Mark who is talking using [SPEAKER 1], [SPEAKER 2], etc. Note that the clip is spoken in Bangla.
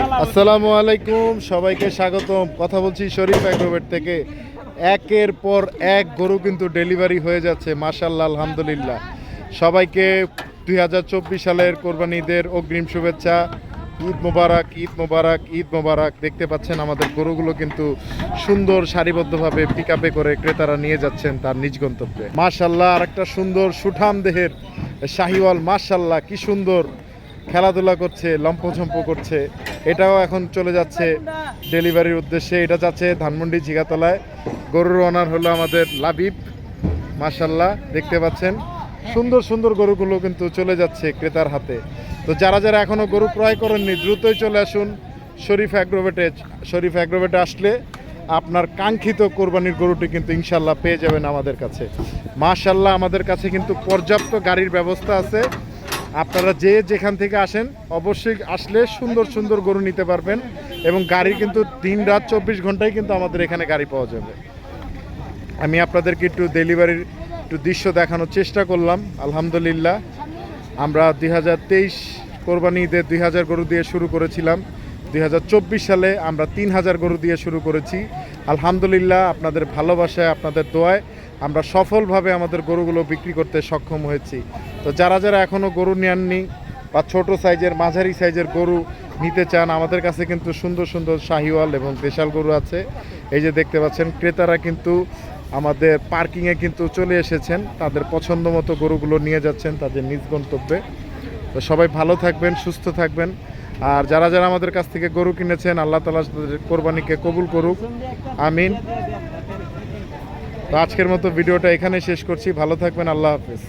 [SPEAKER 1] আসসালামু আলাইকুম, সবাইকে স্বাগতম। কথা বলছি শরীফ এগ্রোভেট থেকে। একের পর এক গরু কিন্তু ডেলিভারি হয়ে যাচ্ছে, মাশাআল্লাহ, আলহামদুলিল্লাহ। সবাইকে 2024 সালের কোরবানি ঈদের অগ্রিম শুভেচ্ছা। ঈদ মোবারক, ঈদ মোবারক, ঈদ মোবারক। দেখতে পাচ্ছেন আমাদের গরুগুলো কিন্তু সুন্দর সারিবদ্ধভাবে পিকআপে করে ক্রেতারা নিয়ে যাচ্ছেন তার নিজ গন্তব্যে। মাশাআল্লাহ, আর একটা সুন্দর সুঠাম দেহের শাহিওয়াল, মাশাআল্লাহ, কি সুন্দর খেলাধুলা করছে, লম্পঝম্প করছে। এটাও এখন চলে যাচ্ছে ডেলিভারির উদ্দেশ্যে। এটা যাচ্ছে ধানমন্ডি ঝিগাতলায়। গরুর ওনার হলো আমাদের লাবিব। মাশাআল্লাহ, দেখতে পাচ্ছেন সুন্দর সুন্দর গরুগুলো কিন্তু চলে যাচ্ছে ক্রেতার হাতে। তো যারা যারা এখনও গরু ক্রয় করেননি, দ্রুতই চলে আসুন শরীফ এগ্রোভেটে। শরীফ এগ্রোভেটে আসলে আপনার কাঙ্ক্ষিত কোরবানির গরুটি কিন্তু ইনশাল্লাহ পেয়ে যাবেন আমাদের কাছে। মাশাআল্লাহ, আমাদের কাছে কিন্তু পর্যাপ্ত গাড়ির ব্যবস্থা আছে। আপনারা যে যেখান থেকে আসেন অবশ্যই আসলে সুন্দর সুন্দর গরু নিতে পারবেন, এবং গাড়ি কিন্তু দিন রাত 24 ঘন্টায় কিন্তু আমাদের এখানে গাড়ি পাওয়া যাবে। আমি আপনাদেরকে একটু ডেলিভারির একটু দৃশ্য দেখানোর চেষ্টা করলাম। আলহামদুলিল্লাহ, আমরা 2023 কোরবানি ঈদে 2000 গরু দিয়ে শুরু করেছিলাম। 2024 সালে আমরা 3000 গরু দিয়ে শুরু করেছি। আলহামদুলিল্লাহ, আপনাদের ভালোবাসায়, আপনাদের দোয়ায় আমরা সফলভাবে আমাদের গরুগুলো বিক্রি করতে সক্ষম হয়েছি। তো যারা যারা এখনও গরু নেননি বা ছোট সাইজের, মাঝারি সাইজের গরু নিতে চান, আমাদের কাছে কিন্তু সুন্দর সুন্দর শাহিওয়াল এবং দেশাল গরু আছে। এই যে দেখতে পাচ্ছেন, ক্রেতারা কিন্তু আমাদের পার্কিংয়ে কিন্তু চলে এসেছেন, তাদের পছন্দ মতো গরুগুলো নিয়ে যাচ্ছেন তাদের নিজ গন্তব্যে। তো সবাই ভালো থাকবেন, সুস্থ থাকবেন। আর যারা যারা আমাদের কাছ থেকে গরু কিনেছেন, আল্লাহ তাআলা তাদের কোরবানিকে কবুল করুক, আমিন। তো আজকের মতো ভিডিওটা এখানে শেষ করছি। ভালো থাকবেন, আল্লাহ হাফেজ।